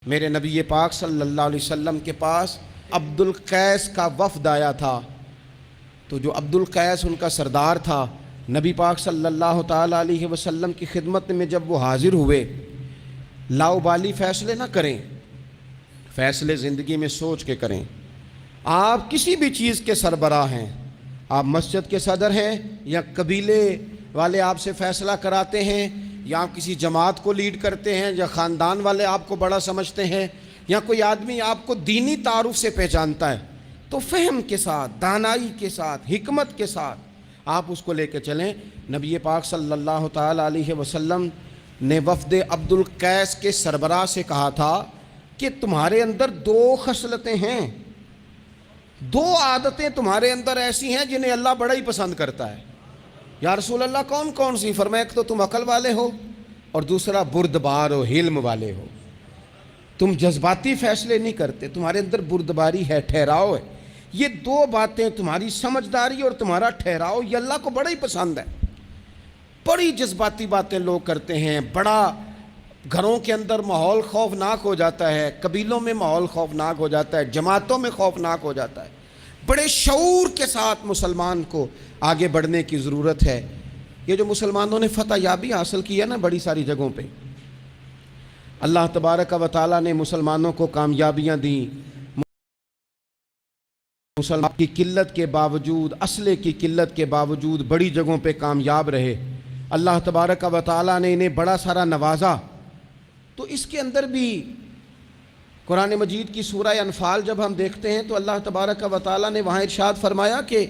میرے نبی پاک صلی اللہ علیہ وسلم کے پاس عبد القیس کا وفد آیا تھا، تو جو عبد القیس ان کا سردار تھا، نبی پاک صلی اللہ تعالیٰ علیہ وسلم کی خدمت میں جب وہ حاضر ہوئے، لاؤبالی فیصلے نہ کریں، فیصلے زندگی میں سوچ کے کریں۔ آپ کسی بھی چیز کے سربراہ ہیں، آپ مسجد کے صدر ہیں یا قبیلے والے آپ سے فیصلہ کراتے ہیں، یا آپ کسی جماعت کو لیڈ کرتے ہیں، یا خاندان والے آپ کو بڑا سمجھتے ہیں، یا کوئی آدمی آپ کو دینی تعارف سے پہچانتا ہے، تو فہم کے ساتھ، دانائی کے ساتھ، حکمت کے ساتھ آپ اس کو لے کے چلیں۔ نبی پاک صلی اللہ تعالیٰ علیہ وسلم نے وفد عبد القیس کے سربراہ سے کہا تھا کہ تمہارے اندر دو خصلتیں ہیں، دو عادتیں تمہارے اندر ایسی ہیں جنہیں اللہ بڑا ہی پسند کرتا ہے۔ یا رسول اللہ کون کون سی؟ فرمایا ایک تو تم عقل والے ہو، اور دوسرا بردبار و حلم والے ہو۔ تم جذباتی فیصلے نہیں کرتے، تمہارے اندر بردباری ہے، ٹھہراؤ ہے۔ یہ دو باتیں، تمہاری سمجھداری اور تمہارا ٹھہراؤ، یہ اللہ کو بڑا ہی پسند ہے۔ بڑی جذباتی باتیں لوگ کرتے ہیں، بڑا گھروں کے اندر ماحول خوفناک ہو جاتا ہے، قبیلوں میں ماحول خوفناک ہو جاتا ہے، جماعتوں میں خوفناک ہو جاتا ہے۔ بڑے شعور کے ساتھ مسلمان کو آگے بڑھنے کی ضرورت ہے۔ یہ جو مسلمانوں نے فتح یابی حاصل کی ہے نا بڑی ساری جگہوں پہ، اللہ تبارک و تعالیٰ نے مسلمانوں کو کامیابیاں دیں، مسلمان کی قلت کے باوجود، اسلحے کی قلت کے باوجود بڑی جگہوں پہ کامیاب رہے۔ اللہ تبارک و تعالیٰ نے انہیں بڑا سارا نوازا۔ تو اس کے اندر بھی قرآن مجید کی سورہ انفال جب ہم دیکھتے ہیں تو اللہ تبارک و تعالیٰ نے وہاں ارشاد فرمایا کہ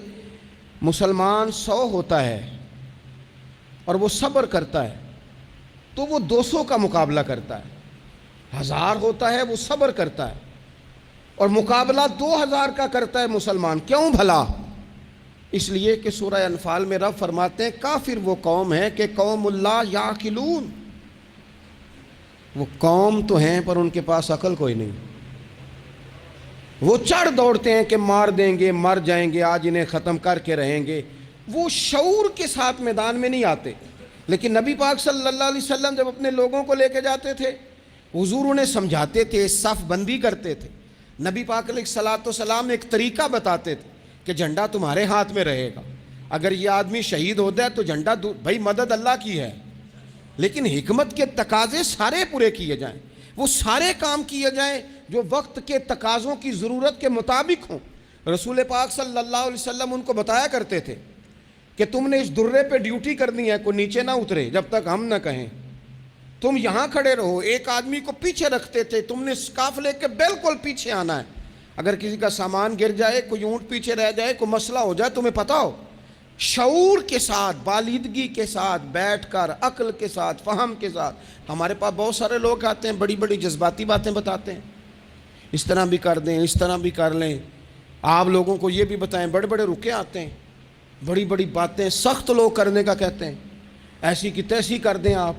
مسلمان 100 ہوتا ہے اور وہ صبر کرتا ہے تو وہ 200 کا مقابلہ کرتا ہے، 1000 ہوتا ہے وہ صبر کرتا ہے اور مقابلہ 2000 کا کرتا ہے مسلمان۔ کیوں بھلا؟ اس لیے کہ سورہ انفال میں رب فرماتے ہیں کافر وہ قوم ہے کہ قوم اللہ یعقلون، وہ قوم تو ہیں پر ان کے پاس عقل کوئی نہیں، وہ چڑھ دوڑتے ہیں کہ مار دیں گے، مر جائیں گے، آج انہیں ختم کر کے رہیں گے، وہ شعور کے ساتھ میدان میں نہیں آتے۔ لیکن نبی پاک صلی اللہ علیہ وسلم جب اپنے لوگوں کو لے کے جاتے تھے، حضور انہیں سمجھاتے تھے، صف بندی کرتے تھے، نبی پاک علیہ الصلوۃ والسلام ایک طریقہ بتاتے تھے کہ جھنڈا تمہارے ہاتھ میں رہے گا، اگر یہ آدمی شہید ہو جائے تو جھنڈا بھائی مدد اللہ کی ہے، لیکن حکمت کے تقاضے سارے پورے کیے جائیں، وہ سارے کام کیے جائیں جو وقت کے تقاضوں کی ضرورت کے مطابق ہوں۔ رسول پاک صلی اللہ علیہ وسلم ان کو بتایا کرتے تھے کہ تم نے اس درے پہ ڈیوٹی کرنی ہے، کوئی نیچے نہ اترے جب تک ہم نہ کہیں، تم یہاں کھڑے رہو۔ ایک آدمی کو پیچھے رکھتے تھے، تم نے اسکارف لے کے بالکل پیچھے آنا ہے، اگر کسی کا سامان گر جائے، کوئی اونٹ پیچھے رہ جائے، کوئی مسئلہ ہو جائے، تمہیں پتہ ہو۔ شعور کے ساتھ، بالیدگی کے ساتھ بیٹھ کر، عقل کے ساتھ، فہم کے ساتھ۔ ہمارے پاس بہت سارے لوگ آتے ہیں، بڑی بڑی جذباتی باتیں بتاتے ہیں، اس طرح بھی کر دیں، اس طرح بھی کر لیں، آپ لوگوں کو یہ بھی بتائیں، بڑے بڑے رکے آتے ہیں، بڑی بڑی باتیں سخت لوگ کرنے کا کہتے ہیں، ایسی کی تیسی کر دیں آپ۔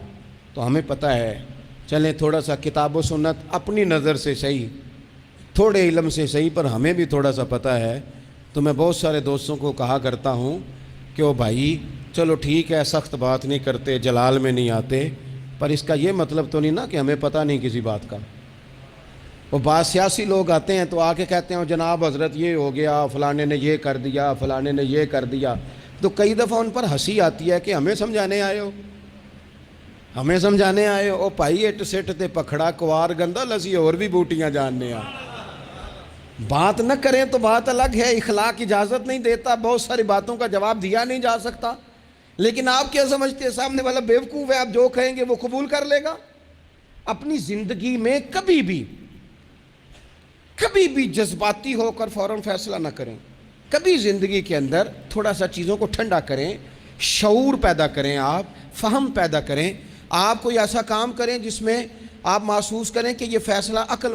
تو ہمیں پتہ ہے، چلیں تھوڑا سا کتاب و سنت اپنی نظر سے صحیح، تھوڑے علم سے صحیح، پر ہمیں بھی تھوڑا سا پتہ ہے۔ تو میں بہت سارے دوستوں کو کہا کرتا ہوں کہ او بھائی چلو ٹھیک ہے، سخت بات نہیں کرتے، جلال میں نہیں آتے، پر اس کا یہ مطلب تو نہیں نا کہ ہمیں پتہ نہیں کسی بات کا۔ وہ بعض سیاسی لوگ آتے ہیں تو آ کے کہتے ہیں جناب حضرت یہ ہو گیا، فلانے نے یہ کر دیا، فلانے نے یہ کر دیا، تو کئی دفعہ ان پر ہنسی آتی ہے کہ ہمیں سمجھانے آئے ہو، ہمیں سمجھانے آئے ہو۔ او پائی اٹ سٹ تے پکھڑا کوار گندا لسی اور بھی بوٹیاں جاننے آ۔ بات نہ کریں تو بات الگ ہے، اخلاق اجازت نہیں دیتا، بہت ساری باتوں کا جواب دیا نہیں جا سکتا، لیکن آپ کیا سمجھتے ہیں سامنے والا بیوقوف ہے، آپ جو کہیں گے وہ قبول کر لے گا؟ اپنی زندگی میں کبھی بھی جذباتی ہو کر فوراً فیصلہ نہ کریں، کبھی زندگی کے اندر تھوڑا سا چیزوں کو ٹھنڈا کریں، شعور پیدا کریں، آپ فہم پیدا کریں، آپ کوئی ایسا کام کریں جس میں آپ محسوس کریں کہ یہ فیصلہ عقل